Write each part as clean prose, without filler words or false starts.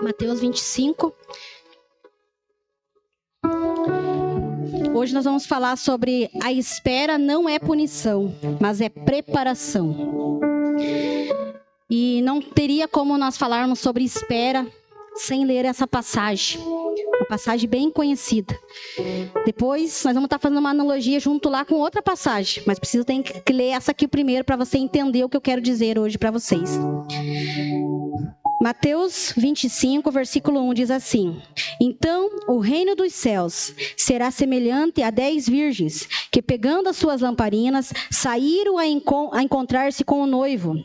Mateus 25. Hoje nós vamos falar sobre a espera não é punição, mas é preparação. E não teria como nós falarmos sobre espera sem ler essa passagem. Uma passagem bem conhecida. Depois nós vamos estar fazendo uma analogia junto lá com outra passagem. Mas tem que ler essa aqui primeiro para você entender o que eu quero dizer hoje para vocês. Mateus 25, versículo 1 diz assim: Então o reino dos céus será semelhante a 10 virgens que, pegando as suas lamparinas, saíram a encontrar-se com o noivo.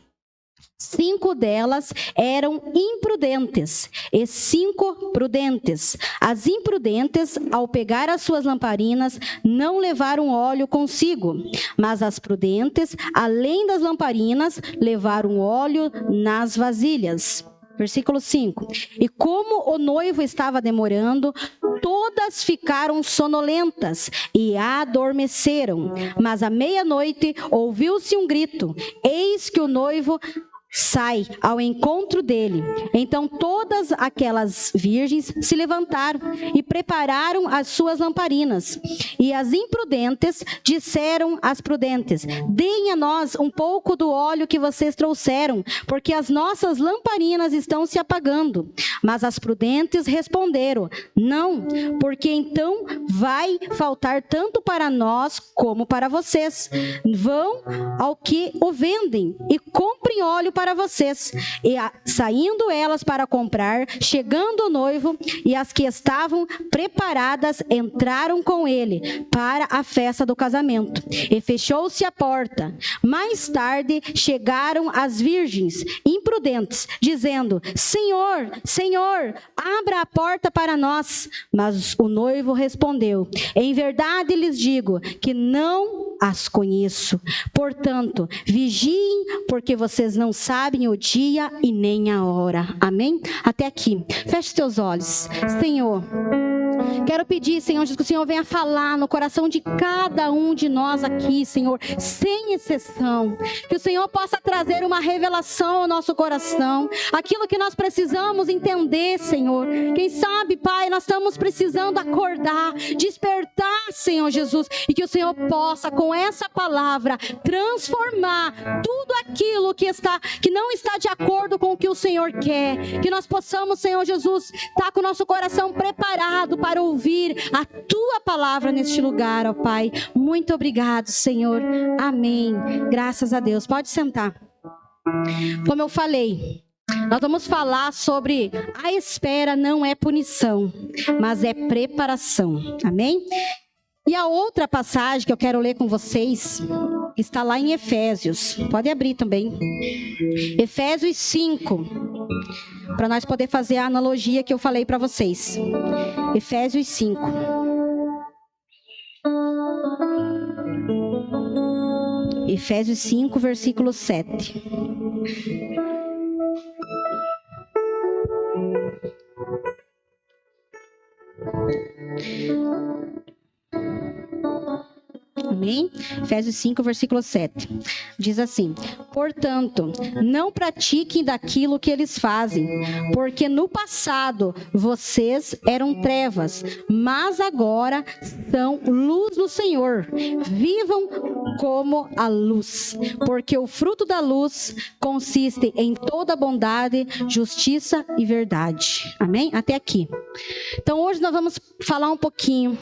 5 delas eram imprudentes e 5 prudentes. As imprudentes, ao pegar as suas lamparinas, não levaram óleo consigo, mas as prudentes, além das lamparinas, levaram óleo nas vasilhas. Versículo 5. E como o noivo estava demorando, todas ficaram sonolentas e adormeceram. Mas à meia-noite ouviu-se um grito: eis que o noivo sai ao encontro dele. Então todas aquelas virgens se levantaram e prepararam as suas lamparinas. E as imprudentes disseram às prudentes: deem a nós um pouco do óleo que vocês trouxeram, porque as nossas lamparinas estão se apagando. Mas as prudentes responderam: não, porque então vai faltar tanto para nós como para vocês. Vão ao que o vendem e comprem óleo para vocês. E saindo elas para comprar, chegando o noivo, e as que estavam preparadas entraram com ele para a festa do casamento. E fechou-se a porta. Mais tarde chegaram as virgens imprudentes, dizendo: Senhor, Senhor, abra a porta para nós. Mas o noivo respondeu: em verdade lhes digo que não as conheço. Portanto, vigiem, porque vocês não sabem o dia e nem a hora. Amém? Até aqui. Feche teus olhos. Senhor, quero pedir, Senhor Jesus, que o Senhor venha falar no coração de cada um de nós aqui, Senhor, sem exceção. Que o Senhor possa trazer uma revelação ao nosso coração, aquilo que nós precisamos entender, Senhor. Quem sabe, Pai, nós estamos precisando acordar, despertar, Senhor Jesus, e que o Senhor possa, com essa palavra, transformar tudo aquilo que não está de acordo com o que o Senhor quer. Que nós possamos, Senhor Jesus, estar com o nosso coração preparado para ouvir a Tua palavra neste lugar, ó Pai. Muito obrigado, Senhor. Amém. Graças a Deus. Pode sentar. Como eu falei, nós vamos falar sobre a espera não é punição, mas é preparação. Amém? E a outra passagem que eu quero ler com vocês está lá em Efésios. Pode abrir também. Efésios 5. Para nós poder fazer a analogia que eu falei para vocês. Efésios 5. Efésios 5, versículo 7. Amém? Efésios 5, versículo 7. Diz assim: portanto, não pratiquem daquilo que eles fazem, porque no passado vocês eram trevas, mas agora são luz no Senhor. Vivam como a luz, porque o fruto da luz consiste em toda bondade, justiça e verdade. Amém? Até aqui. Então hoje nós vamos falar um pouquinho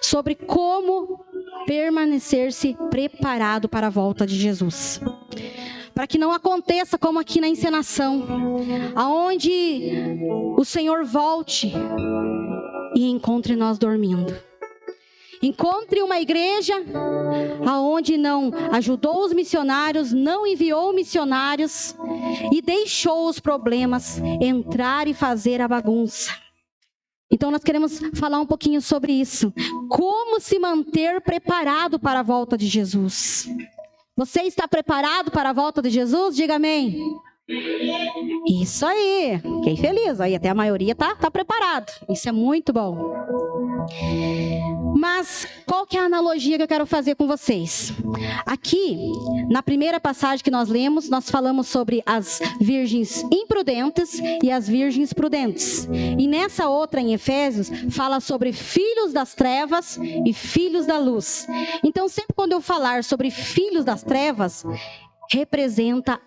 sobre como permanecer-se preparado para a volta de Jesus. Para que não aconteça como aqui na encenação, aonde o Senhor volte e encontre nós dormindo. Encontre uma igreja aonde não ajudou os missionários, não enviou missionários e deixou os problemas entrar e fazer a bagunça. Então nós queremos falar um pouquinho sobre isso. Como se manter preparado para a volta de Jesus? Você está preparado para a volta de Jesus? Diga amém. Isso aí. Fiquei feliz. Aí até a maioria tá preparado. Isso é muito bom. Mas qual que é a analogia que eu quero fazer com vocês? Aqui, na primeira passagem que nós lemos, nós falamos sobre as virgens imprudentes e as virgens prudentes. E nessa outra, em Efésios, fala sobre filhos das trevas e filhos da luz. Então, sempre quando eu falar sobre filhos das trevas, representa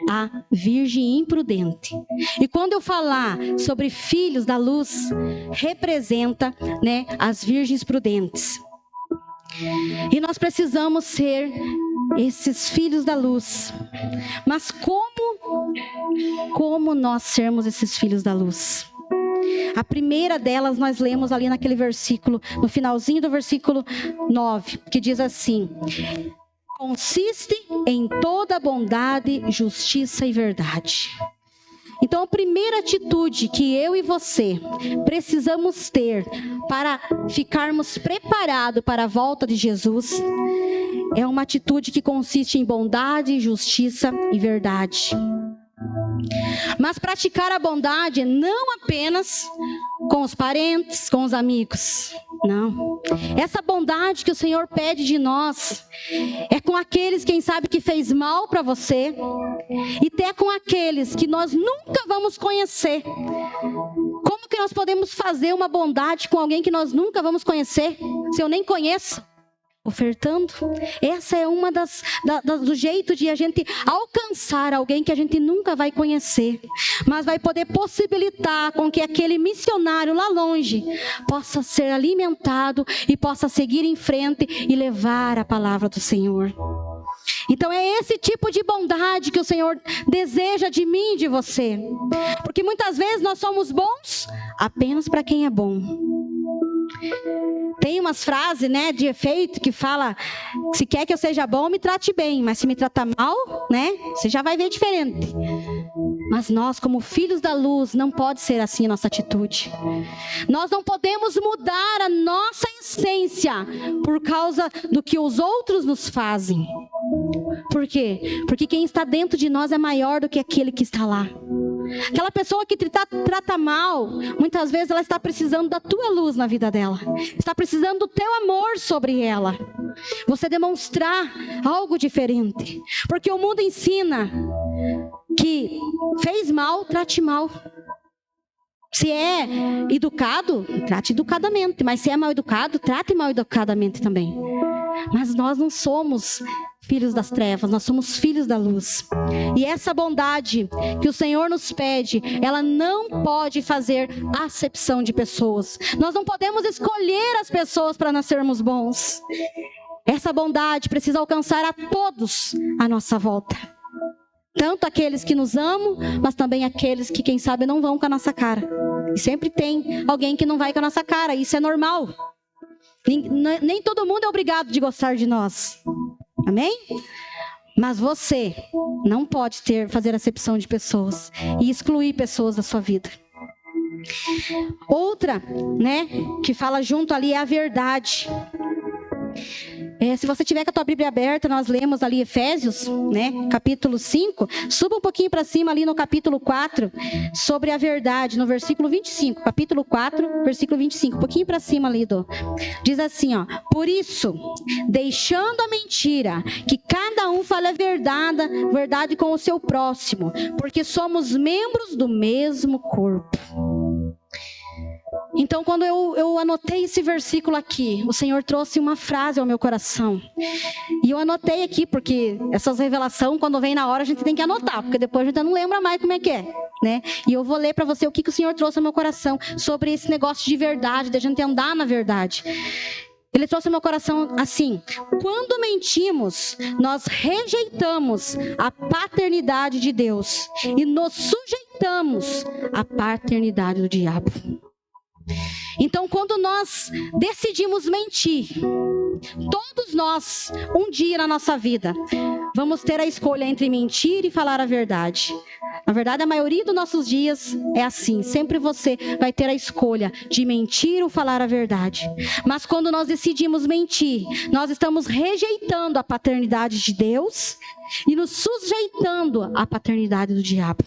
a virgem imprudente. E quando eu falar sobre filhos da luz, representa, né, as virgens prudentes. E nós precisamos ser esses filhos da luz. Mas como nós sermos esses filhos da luz? A primeira delas nós lemos ali naquele versículo, no finalzinho do versículo 9, que diz assim: consiste em toda bondade, justiça e verdade. Então, a primeira atitude que eu e você precisamos ter para ficarmos preparados para a volta de Jesus é uma atitude que consiste em bondade, justiça e verdade. Mas praticar a bondade não apenas com os parentes, com os amigos. Não. Essa bondade que o Senhor pede de nós é com aqueles, quem sabe, que fez mal para você, e até com aqueles que nós nunca vamos conhecer. Como que nós podemos fazer uma bondade com alguém que nós nunca vamos conhecer, se eu nem conheço? Ofertando. Essa é uma do jeito de a gente alcançar alguém que a gente nunca vai conhecer, mas vai poder possibilitar com que aquele missionário lá longe possa ser alimentado e possa seguir em frente e levar a palavra do Senhor. Então é esse tipo de bondade que o Senhor deseja de mim e de você, porque muitas vezes nós somos bons apenas para quem é bom. Tem umas frases, né, de efeito que fala: se quer que eu seja bom, me trate bem, mas se me tratar mal, né, você já vai ver diferente. Mas nós, como filhos da luz, não pode ser assim a nossa atitude. Nós não podemos mudar a nossa essência por causa do que os outros nos fazem. Por quê? Porque quem está dentro de nós é maior do que aquele que está lá. Aquela pessoa que te trata mal, muitas vezes ela está precisando da tua luz na vida dela. Está precisando do teu amor sobre ela. Você demonstrar algo diferente. Porque o mundo ensina que fez mal, trate mal. Se é educado, trate educadamente. Mas se é mal educado, trate mal educadamente também. Mas nós não somos filhos das trevas, nós somos filhos da luz. E essa bondade que o Senhor nos pede, ela não pode fazer acepção de pessoas. Nós não podemos escolher as pessoas para nós sermos bons. Essa bondade precisa alcançar a todos à nossa volta. Tanto aqueles que nos amam, mas também aqueles que, quem sabe, não vão com a nossa cara. E sempre tem alguém que não vai com a nossa cara, isso é normal. Nem todo mundo é obrigado de gostar de nós. Amém? Mas você não pode fazer acepção de pessoas e excluir pessoas da sua vida. Outra, né, que fala junto ali é a verdade. Se você tiver com a tua Bíblia aberta, nós lemos ali Efésios, né, capítulo 5. Suba um pouquinho para cima ali no capítulo 4, sobre a verdade, no versículo 25. Capítulo 4, versículo 25. Um pouquinho para cima ali, diz assim, ó: por isso, deixando a mentira, que cada um fale a verdade com o seu próximo, porque somos membros do mesmo corpo. Então, quando eu anotei esse versículo aqui, o Senhor trouxe uma frase ao meu coração. E eu anotei aqui, porque essas revelações, quando vem na hora, a gente tem que anotar, porque depois a gente não lembra mais como é que é, né? E eu vou ler para você o que o Senhor trouxe ao meu coração sobre esse negócio de verdade, de a gente andar na verdade. Ele trouxe ao meu coração assim: quando mentimos, nós rejeitamos a paternidade de Deus e nos sujeitamos à paternidade do diabo. Então, quando nós decidimos mentir, todos nós, um dia na nossa vida, vamos ter a escolha entre mentir e falar a verdade. Na verdade, a maioria dos nossos dias é assim. Sempre você vai ter a escolha de mentir ou falar a verdade. Mas quando nós decidimos mentir, nós estamos rejeitando a paternidade de Deus e nos sujeitando à paternidade do diabo.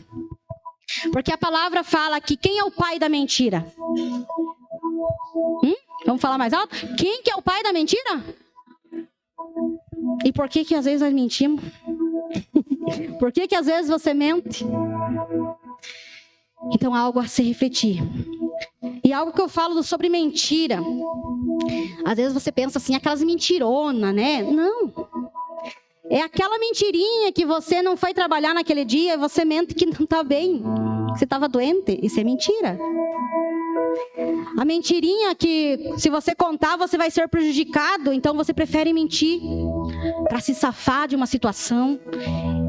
Porque a palavra fala que quem é o pai da mentira? Vamos falar mais alto? Quem que é o pai da mentira? E por que às vezes nós mentimos? Por que às vezes você mente? Então, algo a se refletir. E algo que eu falo sobre mentira. Às vezes você pensa assim, aquelas mentironas, né? Não. É aquela mentirinha que você não foi trabalhar naquele dia e você mente que não está bem. Que você estava doente. Isso é mentira. A mentirinha que se você contar você vai ser prejudicado, então você prefere mentir para se safar de uma situação.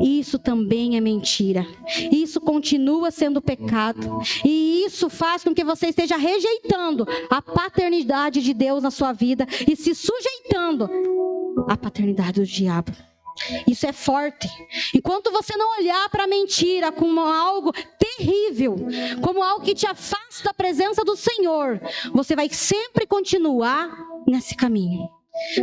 Isso também é mentira. Isso continua sendo pecado. E isso faz com que você esteja rejeitando a paternidade de Deus na sua vida e se sujeitando à paternidade do diabo. Isso é forte. Enquanto você não olhar para a mentira como algo terrível, como algo que te afasta da presença do Senhor, você vai sempre continuar nesse caminho.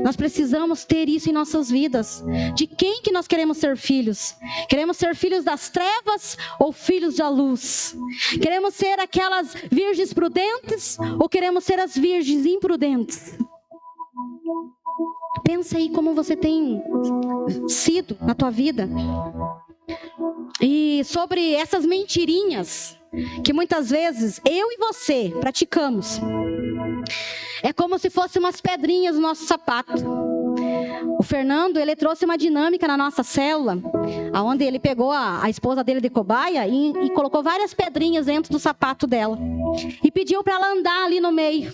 Nós precisamos ter isso em nossas vidas. De quem que nós queremos ser filhos? Queremos ser filhos das trevas ou filhos da luz? Queremos ser aquelas virgens prudentes ou queremos ser as virgens imprudentes? Pensa aí como você tem sido na tua vida. E sobre essas mentirinhas que muitas vezes eu e você praticamos. É como se fossem umas pedrinhas no nosso sapato. O Fernando, ele trouxe uma dinâmica na nossa célula, onde ele pegou a esposa dele de cobaia e colocou várias pedrinhas dentro do sapato dela. E pediu para ela andar ali no meio.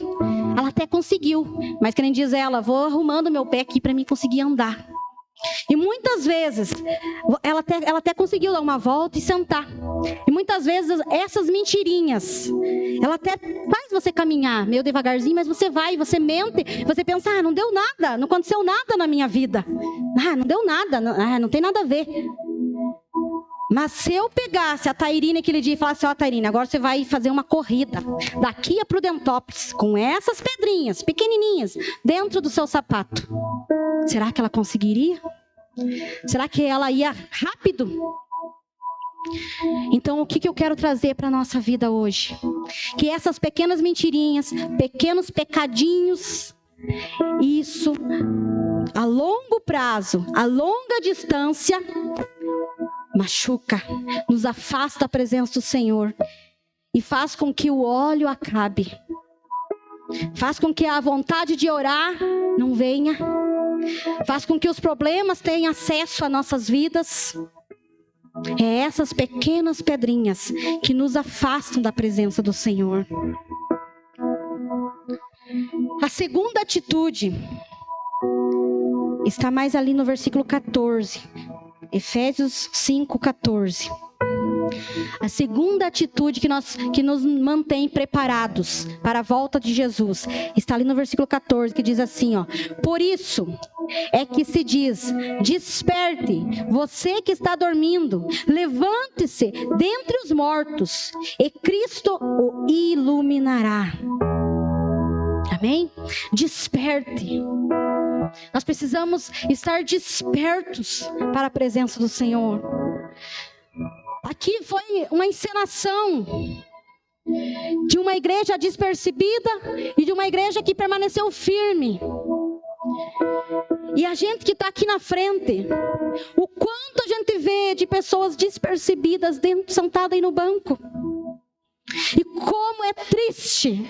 Ela até conseguiu, mas quem diz ela, vou arrumando meu pé aqui para mim conseguir andar. E muitas vezes, ela até conseguiu dar uma volta e sentar. E muitas vezes, essas mentirinhas, ela até faz você caminhar meio devagarzinho, mas você vai, você mente, você pensa, não deu nada, não aconteceu nada na minha vida. Não deu nada, não tem nada a ver. Mas se eu pegasse a Tairine aquele dia e falasse, Tairine, agora você vai fazer uma corrida daqui a Prudentópolis, com essas pedrinhas pequenininhas dentro do seu sapato. Será que ela conseguiria? Será que ela ia rápido? Então, o que eu quero trazer para a nossa vida hoje? Que essas pequenas mentirinhas, pequenos pecadinhos, isso, a longo prazo, a longa distância, machuca, nos afasta da presença do Senhor e faz com que o óleo acabe. Faz com que a vontade de orar não venha. Faz com que os problemas tenham acesso às nossas vidas. É essas pequenas pedrinhas que nos afastam da presença do Senhor. A segunda atitude está mais ali no versículo 14. Efésios 5:14. A segunda atitude que nos mantém preparados para a volta de Jesus está ali no versículo 14, que diz assim, por isso é que se diz, desperte, você que está dormindo, levante-se dentre os mortos, e Cristo o iluminará. Amém? Desperte. Nós precisamos estar despertos para a presença do Senhor. Aqui foi uma encenação de uma igreja despercebida e de uma igreja que permaneceu firme. E a gente que está aqui na frente, o quanto a gente vê de pessoas despercebidas sentada aí no banco. E como é triste.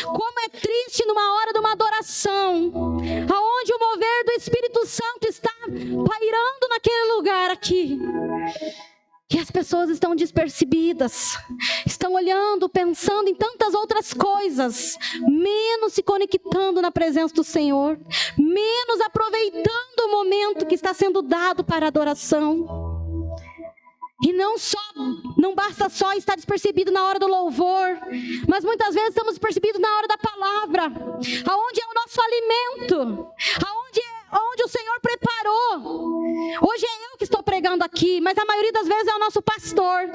Como é triste numa hora de uma adoração, aonde o mover do Espírito Santo está pairando naquele lugar aqui. E as pessoas estão despercebidas, estão olhando, pensando em tantas outras coisas, menos se conectando na presença do Senhor, menos aproveitando o momento que está sendo dado para a adoração. E não basta só estar despercebido na hora do louvor, mas muitas vezes estamos despercebidos na hora da palavra, aonde é o nosso alimento, onde o Senhor preparou. Hoje é eu que estou pregando aqui, mas a maioria das vezes é o nosso pastor.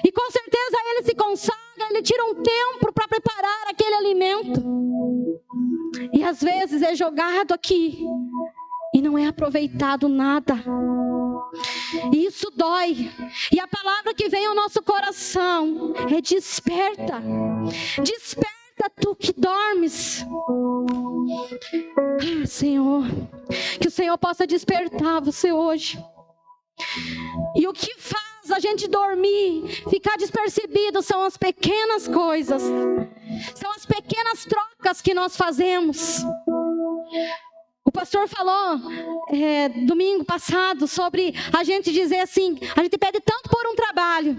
E com certeza ele se consagra, ele tira um tempo para preparar aquele alimento. E às vezes é jogado aqui e não é aproveitado nada. E isso dói. E a palavra que vem ao nosso coração é desperta. Desperta Desperta tu que dormes. Senhor, que o Senhor possa despertar você hoje. E o que faz a gente dormir, ficar despercebido, são as pequenas coisas. São as pequenas trocas que nós fazemos. O pastor falou domingo passado sobre a gente dizer assim, a gente pede tanto por um trabalho,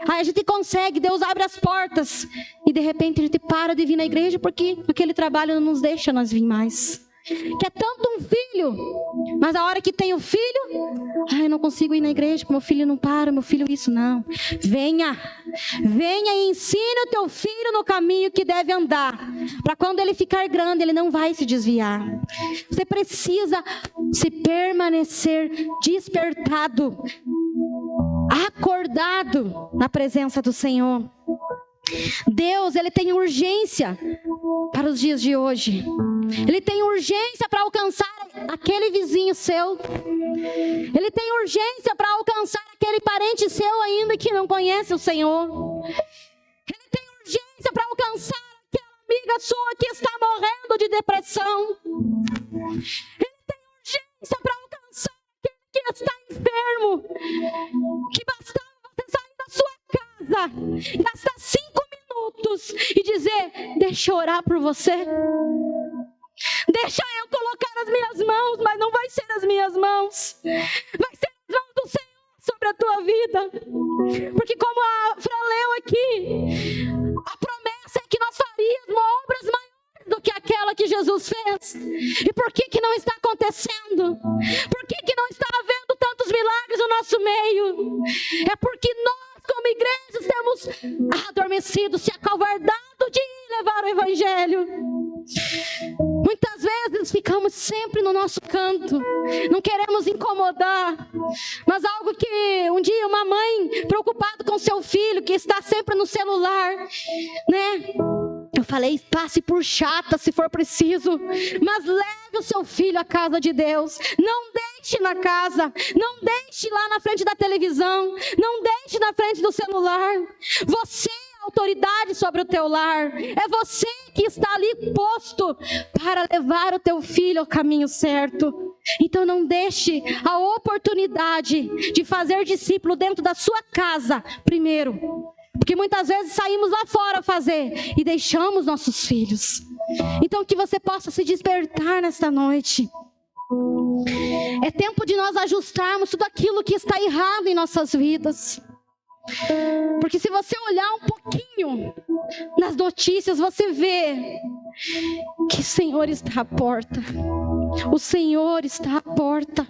aí a gente consegue, Deus abre as portas, e de repente a gente para de vir na igreja porque aquele trabalho não nos deixa nós vir mais. Que é tanto um filho, mas a hora que tem o filho, eu não consigo ir na igreja, meu filho não para, meu filho isso, não. Venha e ensine o teu filho no caminho que deve andar, para quando ele ficar grande, ele não vai se desviar. Você precisa se permanecer despertado, acordado na presença do Senhor. Deus, Ele tem urgência para os dias de hoje. Ele tem urgência para alcançar aquele vizinho seu. Ele tem urgência para alcançar aquele parente seu ainda que não conhece o Senhor. Ele tem urgência para alcançar aquela amiga sua que está morrendo de depressão. Ele tem urgência para alcançar aquele que está enfermo. Que bastava você sair da sua casa, gastar 5 minutos e dizer: deixa eu orar por você. Deixa eu colocar as minhas mãos, mas não vai ser as minhas mãos. Vai ser as mãos do Senhor sobre a tua vida. Porque como a Fran leu aqui, a promessa é que nós faríamos obras maiores do que aquela que Jesus fez. E por que não está acontecendo? Por que não está havendo tantos milagres no nosso meio? É porque nós, como igrejas, temos adormecido, se acovardado de levar o Evangelho. Muitas vezes ficamos sempre no nosso canto, não queremos incomodar. Mas algo que um dia uma mãe preocupada com seu filho, que está sempre no celular, né? Eu falei, passe por chata se for preciso, mas leve o seu filho à casa de Deus. Não deixe na casa, não deixe lá na frente da televisão, não deixe na frente do celular. Você é a autoridade sobre o teu lar. É você que está ali posto para levar o teu filho ao caminho certo. Então não deixe a oportunidade de fazer discípulo dentro da sua casa primeiro. Porque muitas vezes saímos lá fora fazer e deixamos nossos filhos. Então que você possa se despertar nesta noite. É tempo de nós ajustarmos tudo aquilo que está errado em nossas vidas. Porque se você olhar um pouquinho nas notícias, você vê que o Senhor está à porta. O Senhor está à porta.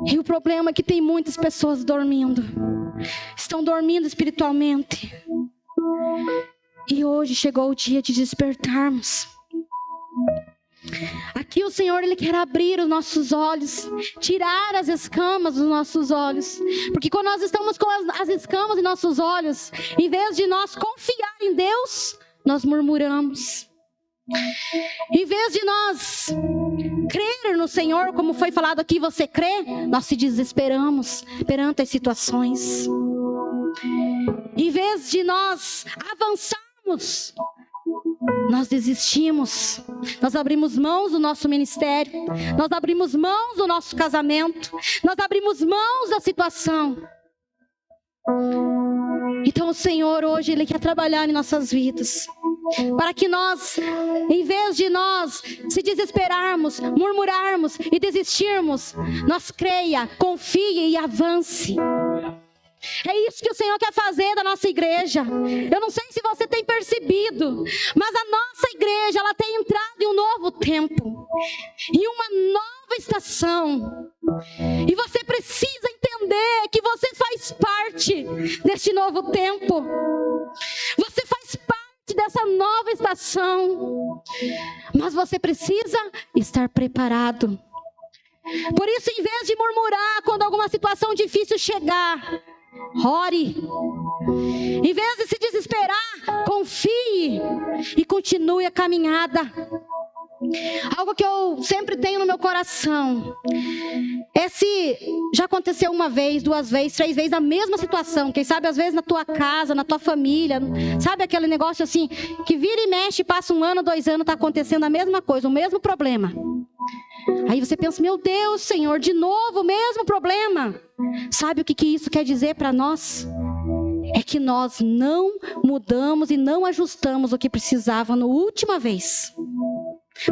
E o problema é que tem muitas pessoas dormindo. Estão dormindo espiritualmente. E hoje chegou o dia de despertarmos. Aqui o Senhor, Ele quer abrir os nossos olhos, tirar as escamas dos nossos olhos. Porque quando nós estamos com as escamas em nossos olhos, em vez de nós confiar em Deus, nós murmuramos. Em vez de nós crer no Senhor, como foi falado aqui, você crê? Nós se desesperamos perante as situações. Em vez de nós avançarmos, nós desistimos. Nós abrimos mãos do nosso ministério, nós abrimos mãos do nosso casamento, nós abrimos mãos da situação. Então o Senhor hoje, Ele quer trabalhar em nossas vidas, para que nós, em vez de nós se desesperarmos, murmurarmos e desistirmos, nós creia, confie e avance. É isso que o Senhor quer fazer da nossa igreja. Eu não sei se você tem percebido, mas a nossa igreja, ela tem entrado em um novo tempo, em uma nova estação. E você precisa entender que você faz parte deste novo tempo. Você faz parte dessa nova estação. Mas você precisa estar preparado. Por isso, em vez de murmurar quando alguma situação difícil chegar, ore. Em vez de se desesperar, confie e continue a caminhada. Algo que eu sempre tenho no meu coração é se já aconteceu uma vez, 2 vezes, 3 vezes a mesma situação. Quem sabe às vezes na tua casa, na tua família, sabe aquele negócio assim, que vira e mexe, passa 1 ano, 2 anos, está acontecendo a mesma coisa, o mesmo problema. Aí você pensa, meu Deus, Senhor, de novo o mesmo problema. Sabe o que isso quer dizer para nós? É que nós não mudamos e não ajustamos o que precisava na última vez.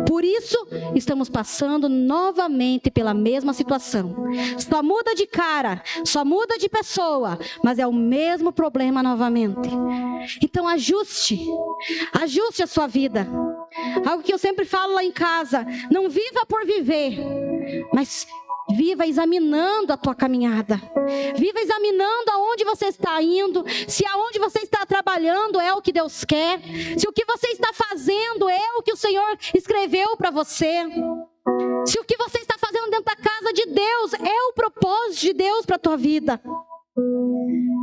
Por isso, estamos passando novamente pela mesma situação. Só muda de cara, só muda de pessoa, mas é o mesmo problema novamente. Então ajuste a sua vida. Algo que eu sempre falo lá em casa, não viva por viver, mas viva examinando a tua caminhada. Viva examinando aonde você está indo. Se aonde você está trabalhando é o que Deus quer. Se o que você está fazendo é o que o Senhor escreveu para você. Se o que você está fazendo dentro da casa de Deus é o propósito de Deus para a tua vida.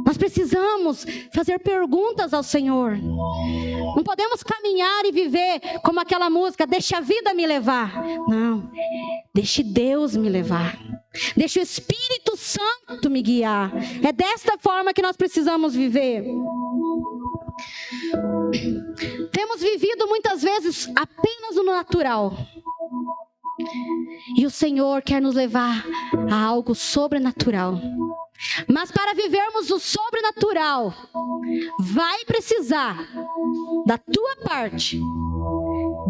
Nós precisamos fazer perguntas ao Senhor. Não podemos caminhar e viver como aquela música, deixa a vida me levar. Não, deixe Deus me levar. Deixe o Espírito Santo me guiar. É desta forma que nós precisamos viver. Temos vivido muitas vezes apenas no natural. E o Senhor quer nos levar a algo sobrenatural. Mas para vivermos o sobrenatural, vai precisar da tua parte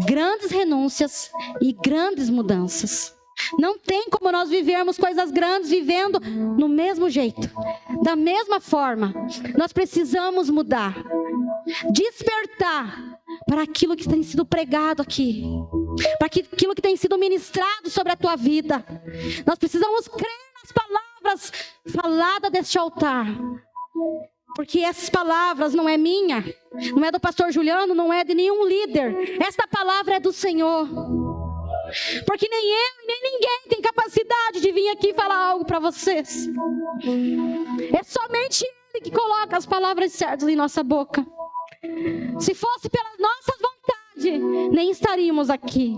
grandes renúncias e grandes mudanças. Não tem como nós vivermos coisas grandes vivendo no mesmo jeito, da mesma forma. Nós precisamos mudar, despertar para aquilo que tem sido pregado aqui, para aquilo que tem sido ministrado sobre a tua vida. Nós precisamos crer nas palavras faladas deste altar, porque essas palavras não é minha, não é do pastor Juliano, não é de nenhum líder. Esta palavra é do Senhor. Porque nem eu e nem ninguém tem capacidade de vir aqui falar algo para vocês. É somente Ele que coloca as palavras certas em nossa boca. Se fosse pelas nossas vontades, nem estaríamos aqui.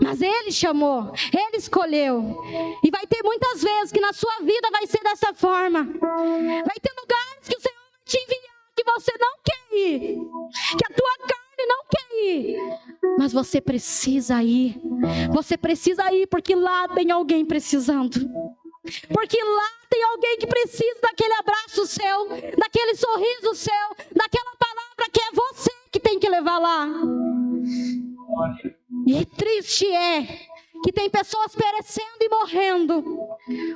Mas Ele chamou, Ele escolheu. E vai ter muitas vezes que na sua vida vai ser dessa forma. Vai ter lugares que o Senhor vai te enviar, que você não quer ir, que a tua carne não quer ir. Mas você precisa ir. Você precisa ir, porque lá tem alguém precisando. Porque lá tem alguém que precisa daquele abraço seu, daquele sorriso seu, daquela palavra que é você que tem que levar lá. E triste é que tem pessoas perecendo e morrendo,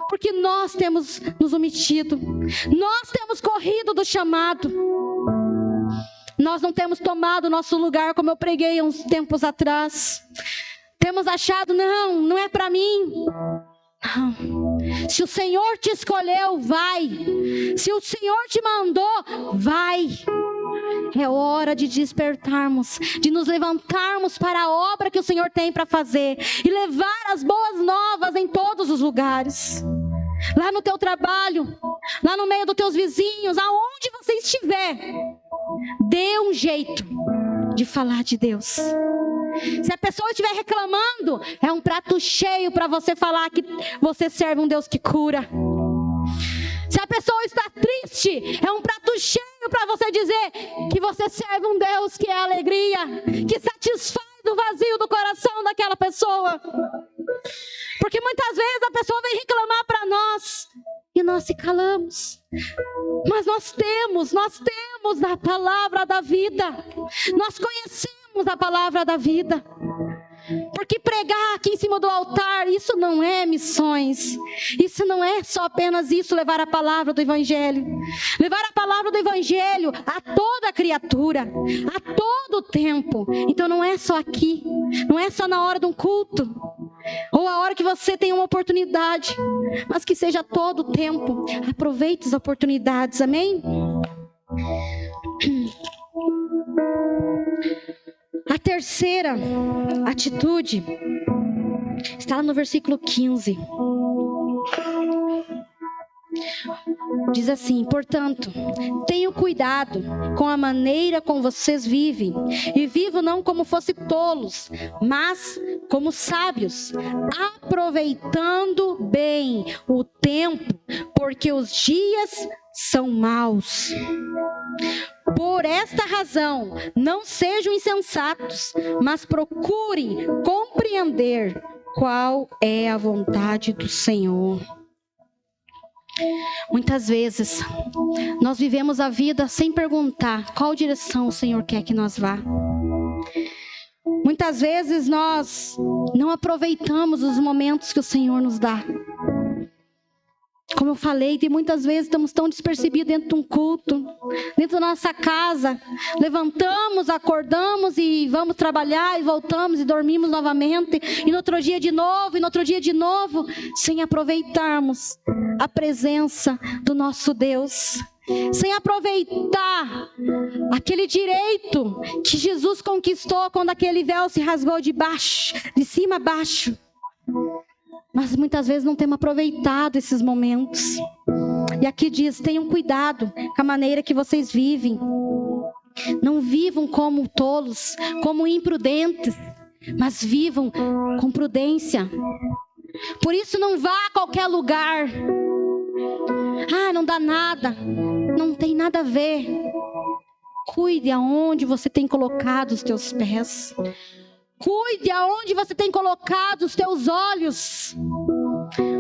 porque nós temos nos omitido, nós temos corrido do chamado, nós não temos tomado o nosso lugar, como eu preguei uns tempos atrás. Temos achado, não é para mim. Não. Se o Senhor te escolheu, vai. Se o Senhor te mandou, vai. É hora de despertarmos, de nos levantarmos para a obra que o Senhor tem para fazer e levar as boas novas em todos os lugares. Lá no teu trabalho, lá no meio dos teus vizinhos, aonde você estiver, dê um jeito de falar de Deus. Se a pessoa estiver reclamando, é um prato cheio para você falar que você serve um Deus que cura. Se a pessoa está triste, é um prato cheio para você dizer que você serve um Deus que é alegria, que satisfaz o vazio do coração daquela pessoa. Porque muitas vezes a pessoa vem reclamar para nós e nós se calamos. Mas nós temos a palavra da vida. Nós conhecemos a palavra da vida. Porque pregar aqui em cima do altar, isso não é missões. Isso não é só apenas isso, levar a palavra do Evangelho. Levar a palavra do Evangelho a toda criatura, a todo tempo. Então não é só aqui, não é só na hora de um culto, ou a hora que você tem uma oportunidade, mas que seja todo o tempo. Aproveite as oportunidades, amém? A terceira atitude está lá no versículo 15. Diz assim: portanto, tenham cuidado com a maneira como vocês vivem, e vivam não como fossem tolos, mas como sábios, aproveitando bem o tempo, porque os dias são maus. Por esta razão, não sejam insensatos, mas procurem compreender qual é a vontade do Senhor. Muitas vezes, nós vivemos a vida sem perguntar qual direção o Senhor quer que nós vá. Muitas vezes, nós não aproveitamos os momentos que o Senhor nos dá. Como eu falei, tem muitas vezes estamos tão despercebidos dentro de um culto, dentro da nossa casa. Levantamos, acordamos e vamos trabalhar e voltamos e dormimos novamente. E no outro dia de novo, e no outro dia de novo, sem aproveitarmos a presença do nosso Deus. Sem aproveitar aquele direito que Jesus conquistou quando aquele véu se rasgou de cima a baixo. Mas muitas vezes não temos aproveitado esses momentos. E aqui diz: tenham cuidado com a maneira que vocês vivem. Não vivam como tolos, como imprudentes, mas vivam com prudência. Por isso não vá a qualquer lugar. Não dá nada. Não tem nada a ver. Cuide aonde você tem colocado os teus pés. Cuide aonde você tem colocado os teus olhos.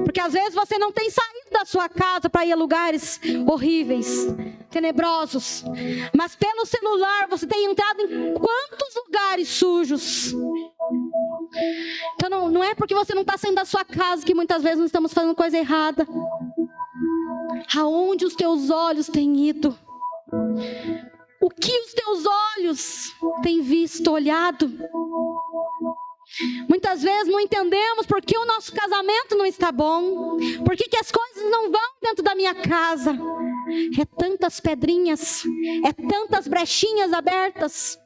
Porque às vezes você não tem saído da sua casa para ir a lugares horríveis, tenebrosos. Mas pelo celular você tem entrado em quantos lugares sujos. Então não é porque você não está saindo da sua casa que muitas vezes não estamos fazendo coisa errada. Aonde os teus olhos têm ido? O que os teus olhos têm visto, olhado? Muitas vezes não entendemos por que o nosso casamento não está bom. Por que as coisas não vão dentro da minha casa? É tantas pedrinhas, é tantas brechinhas abertas.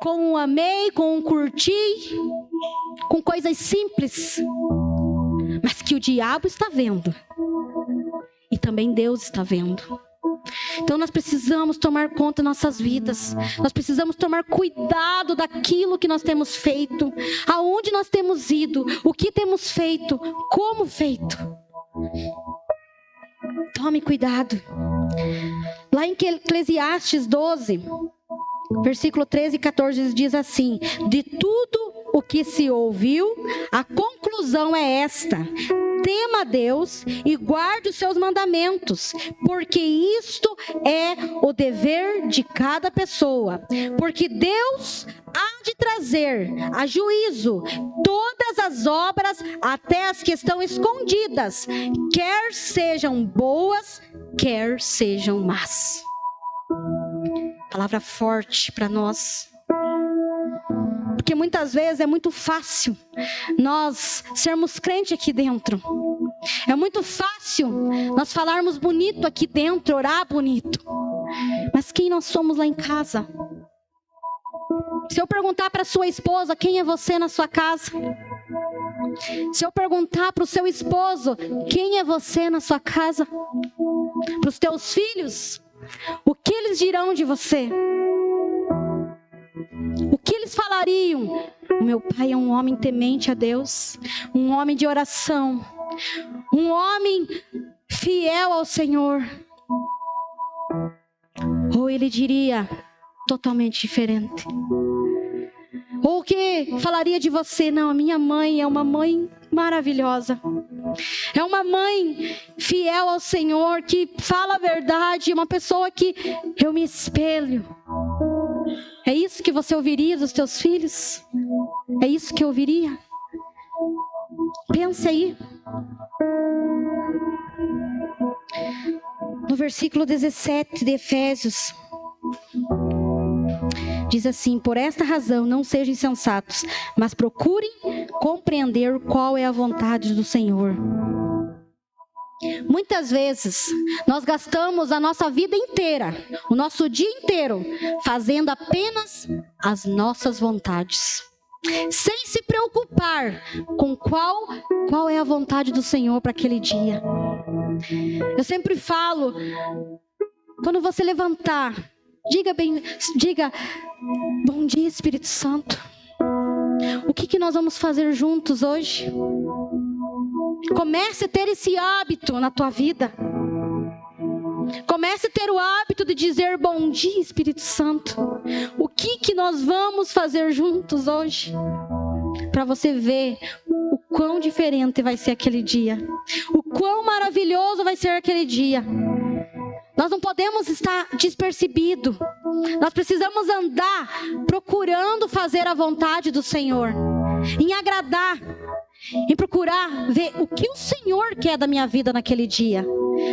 Com um amei, com um curti, com coisas simples. Mas que o diabo está vendo. E também Deus está vendo. Então nós precisamos tomar conta das nossas vidas. Nós precisamos tomar cuidado daquilo que nós temos feito. Aonde nós temos ido. O que temos feito. Como feito. Tome cuidado. Lá em Eclesiastes 12, versículo 13 e 14 diz assim: de tudo o que se ouviu, a conclusão é esta: tema a Deus e guarde os seus mandamentos, porque isto é o dever de cada pessoa. Porque Deus há de trazer a juízo todas as obras, até as que estão escondidas, quer sejam boas, quer sejam más. Palavra forte para nós. Porque muitas vezes é muito fácil nós sermos crentes aqui dentro. É muito fácil nós falarmos bonito aqui dentro, orar bonito. Mas quem nós somos lá em casa? Se eu perguntar para sua esposa quem é você na sua casa. Se eu perguntar para o seu esposo quem é você na sua casa. Para os teus filhos, o que eles dirão de você? O que eles falariam? O meu pai é um homem temente a Deus, um homem de oração, um homem fiel ao Senhor. Ou ele diria totalmente diferente. Ou o que falaria de você? Não, a minha mãe é uma mãe maravilhosa. É uma mãe fiel ao Senhor, que fala a verdade, uma pessoa que eu me espelho. É isso que você ouviria dos teus filhos? É isso que eu ouviria? Pense aí. No versículo 17 de Efésios, diz assim: por esta razão não sejam insensatos, mas procurem compreender qual é a vontade do Senhor. Muitas vezes nós gastamos a nossa vida inteira, o nosso dia inteiro, fazendo apenas as nossas vontades, sem se preocupar com qual é a vontade do Senhor para aquele dia. Eu sempre falo, quando você levantar, diga, bom dia, Espírito Santo. O que nós vamos fazer juntos hoje? Comece a ter esse hábito na tua vida. Comece a ter o hábito de dizer bom dia, Espírito Santo. O que nós vamos fazer juntos hoje? Para você ver o quão diferente vai ser aquele dia. O quão maravilhoso vai ser aquele dia. Nós não podemos estar despercebidos. Nós precisamos andar procurando fazer a vontade do Senhor. Em agradar. Em procurar ver o que o Senhor quer da minha vida naquele dia.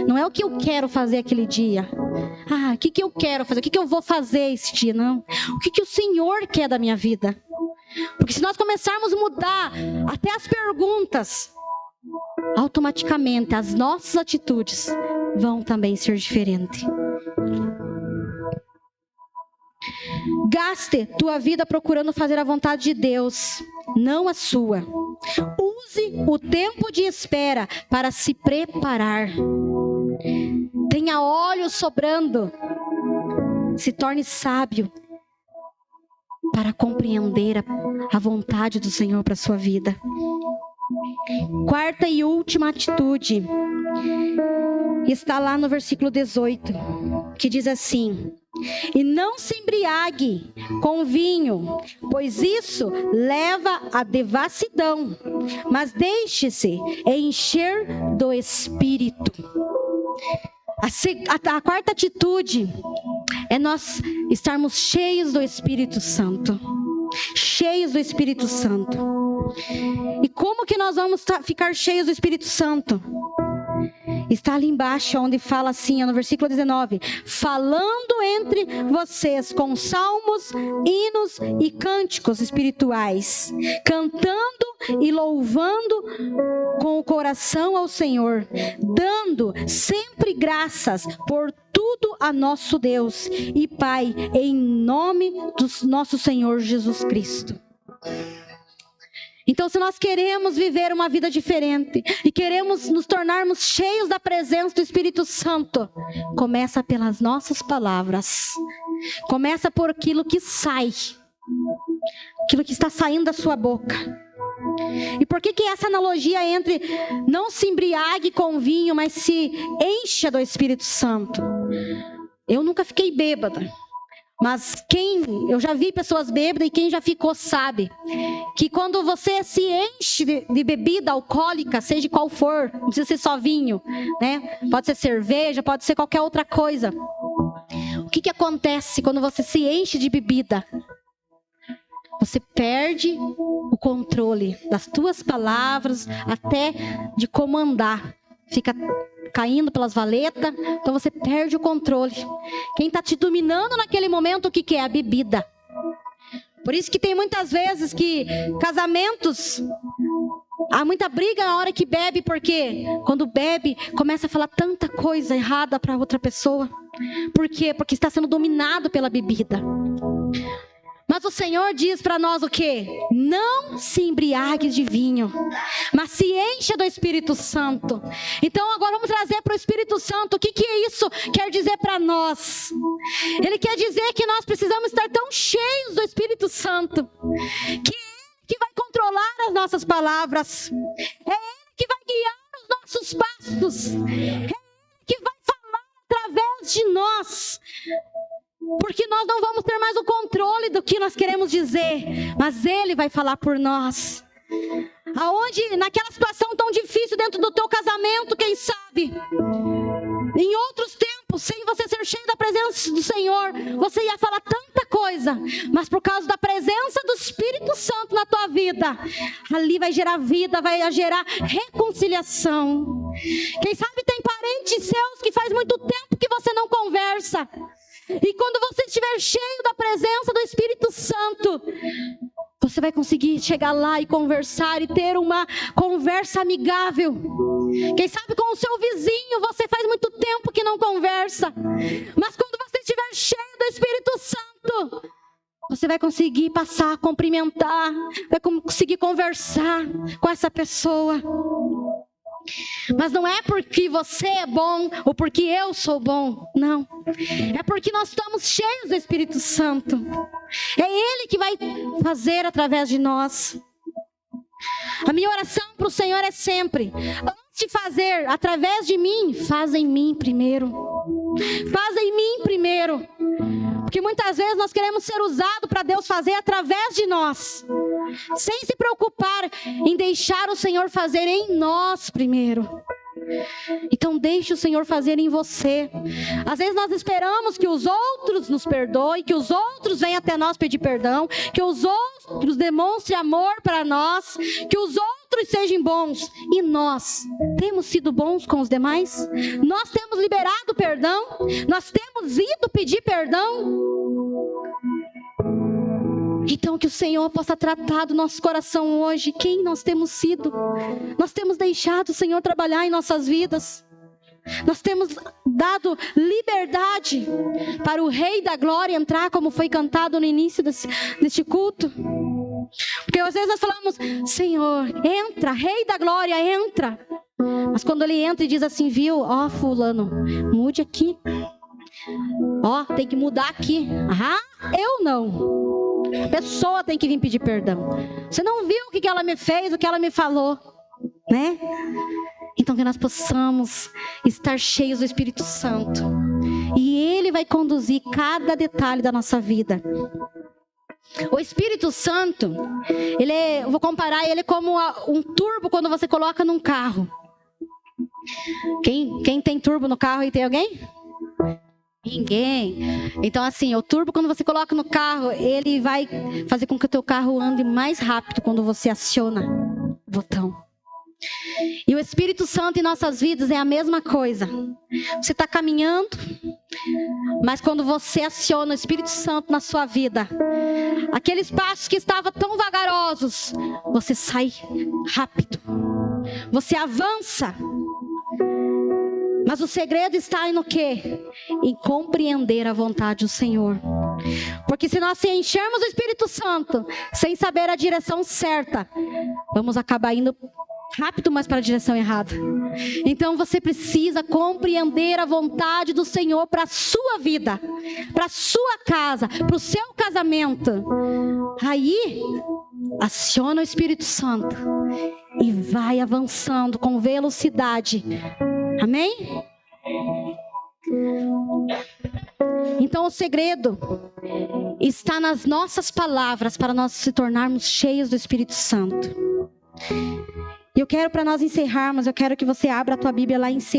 Não é o que eu quero fazer aquele dia. O que eu quero fazer? O que eu vou fazer esse dia? Não. O que o Senhor quer da minha vida? Porque se nós começarmos a mudar até as perguntas, automaticamente as nossas atitudes vão também ser diferentes. Gaste tua vida procurando fazer a vontade de Deus, não a sua. Use o tempo de espera para se preparar. Tenha óleo sobrando. Se torne sábio para compreender a vontade do Senhor para a sua vida. Quarta e última atitude está lá no versículo 18, que diz assim: e não se embriague com vinho, pois isso leva à devassidão, mas deixe-se encher do Espírito. A quarta atitude é nós estarmos cheios do Espírito Santo. Cheios do Espírito Santo. E como que nós vamos ficar cheios do Espírito Santo? Está ali embaixo, onde fala assim, no versículo 19: falando entre vocês com salmos, hinos e cânticos espirituais, cantando e louvando com o coração ao Senhor, dando sempre graças por tudo a nosso Deus e Pai, em nome do nosso Senhor Jesus Cristo. Então, se nós queremos viver uma vida diferente e queremos nos tornarmos cheios da presença do Espírito Santo, começa pelas nossas palavras. Começa por aquilo que sai, aquilo que está saindo da sua boca. E por que essa analogia entre não se embriague com vinho, mas se encha do Espírito Santo? Eu nunca fiquei bêbada. Mas eu já vi pessoas bêbadas, e quem já ficou sabe que quando você se enche de bebida alcoólica, seja qual for, não precisa ser só vinho, né? Pode ser cerveja, pode ser qualquer outra coisa. O que acontece quando você se enche de bebida? Você perde o controle das tuas palavras, até de como andar. Fica caindo pelas valetas, então você perde o controle. Quem está te dominando naquele momento, o que é? A bebida. Por isso que tem muitas vezes que casamentos, há muita briga na hora que bebe, porque quando bebe, começa a falar tanta coisa errada para outra pessoa. Por quê? Porque está sendo dominado pela bebida. Mas o Senhor diz para nós o quê? Não se embriague de vinho, mas se encha do Espírito Santo. Então agora vamos trazer para o Espírito Santo o que isso quer dizer para nós. Ele quer dizer que nós precisamos estar tão cheios do Espírito Santo, que é Ele que vai controlar as nossas palavras. É Ele que vai guiar os nossos passos. É Ele que vai falar através de nós. Porque nós não vamos ter mais o controle do que nós queremos dizer, mas Ele vai falar por nós. Aonde, naquela situação tão difícil dentro do teu casamento, quem sabe, em outros tempos, sem você ser cheio da presença do Senhor, você ia falar tanta coisa, mas por causa da presença do Espírito Santo na tua vida, ali vai gerar vida, vai gerar reconciliação. Quem sabe tem parentes seus que faz muito tempo que você não conversa. E quando você estiver cheio da presença do Espírito Santo, você vai conseguir chegar lá e conversar e ter uma conversa amigável. Quem sabe com o seu vizinho você faz muito tempo que não conversa. Mas quando você estiver cheio do Espírito Santo, você vai conseguir passar, cumprimentar, vai conseguir conversar com essa pessoa. Mas não é porque você é bom ou porque eu sou bom, não. É porque nós estamos cheios do Espírito Santo. É Ele que vai fazer através de nós. A minha oração para o Senhor é sempre: antes de fazer através de mim, faz em mim primeiro. Faz em mim primeiro. Porque muitas vezes nós queremos ser usados para Deus fazer através de nós, sem se preocupar em deixar o Senhor fazer em nós primeiro. Então deixe o Senhor fazer em você. Às vezes nós esperamos que os outros nos perdoem, que os outros venham até nós pedir perdão, que os outros demonstrem amor para nós, que os outros sejam bons. E nós temos sido bons com os demais? Nós temos liberado perdão? Nós temos ido pedir perdão? Então que o Senhor possa tratar do nosso coração hoje quem nós temos sido. Nós temos deixado o Senhor trabalhar em nossas vidas. Nós temos dado liberdade para o Rei da Glória entrar, como foi cantado no início deste culto. Porque às vezes nós falamos: Senhor, entra, Rei da Glória, entra. Mas quando Ele entra e diz assim: viu, ó fulano, mude aqui. Ó, tem que mudar aqui. Ah, eu não. A pessoa tem que vir pedir perdão. Você não viu o que ela me fez, o que ela me falou, né? Então que nós possamos estar cheios do Espírito Santo. E Ele vai conduzir cada detalhe da nossa vida. O Espírito Santo, eu vou comparar ele como um turbo quando você coloca num carro. Quem tem turbo no carro aí, tem alguém? Ninguém. Então assim, o turbo, quando você coloca no carro, ele vai fazer com que o teu carro ande mais rápido quando você aciona o botão. E o Espírito Santo em nossas vidas é a mesma coisa. Você está caminhando, mas quando você aciona o Espírito Santo na sua vida, aqueles passos que estavam tão vagarosos, você sai rápido, você avança. Mas o segredo está no quê? Em compreender a vontade do Senhor. Porque se nós se enchermos do Espírito Santo, sem saber a direção certa, vamos acabar indo rápido, mas para a direção errada. Então você precisa compreender a vontade do Senhor para a sua vida, para a sua casa, para o seu casamento. Aí, aciona o Espírito Santo e vai avançando com velocidade. Amém? Então o segredo está nas nossas palavras para nós se tornarmos cheios do Espírito Santo. E eu quero, para nós encerrarmos, eu quero que você abra a tua Bíblia lá em 2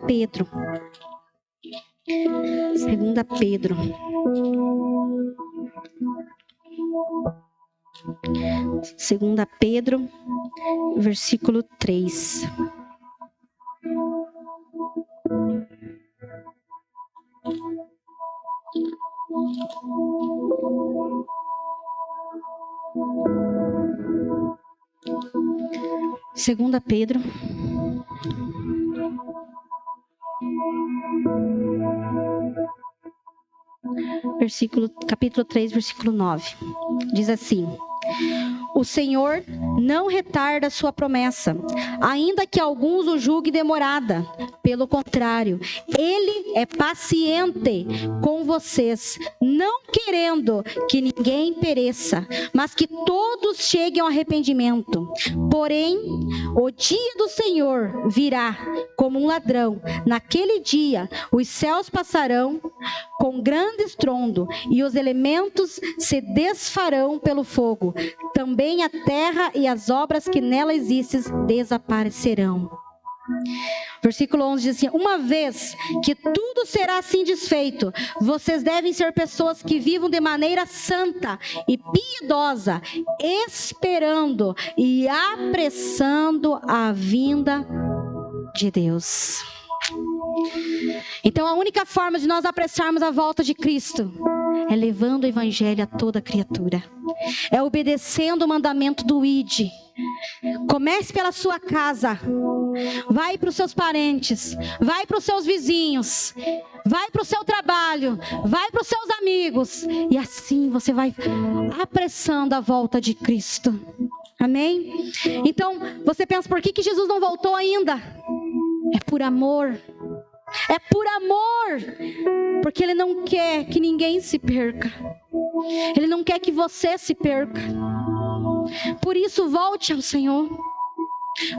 Pedro. 2 Pedro. 2 Pedro, versículo 3. Segunda Pedro, capítulo 3, versículo 9. Diz assim: o Senhor não retarda a sua promessa, ainda que alguns o julguem demorada. Pelo contrário, Ele é paciente com vocês, não querendo que ninguém pereça, mas que todos cheguem ao arrependimento. Porém, o dia do Senhor virá como um ladrão. Naquele dia, os céus passarão com grande estrondo, e os elementos se desfarão pelo fogo. Também a terra e as obras que nela existem desaparecerão. Versículo 11 diz assim: uma vez que tudo será assim desfeito, vocês devem ser pessoas que vivam de maneira santa e piedosa, esperando e apressando a vinda de Deus. Então a única forma de nós apressarmos a volta de Cristo é levando o Evangelho a toda criatura, é obedecendo o mandamento do ID. Comece pela sua casa, vai para os seus parentes, vai para os seus vizinhos, vai para o seu trabalho, vai para os seus amigos, e assim você vai apressando a volta de Cristo. Amém? Então, você pensa, por que Jesus não voltou ainda? É por amor. É por amor. Porque Ele não quer que ninguém se perca. Ele não quer que você se perca. Por isso, volte ao Senhor.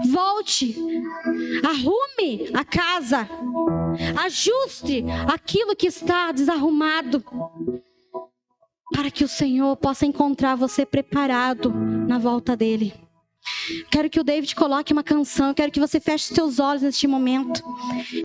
Volte. Arrume a casa. Ajuste aquilo que está desarrumado, para que o Senhor possa encontrar você preparado na volta dEle. Quero que o David coloque uma canção. Quero que você feche seus olhos neste momento.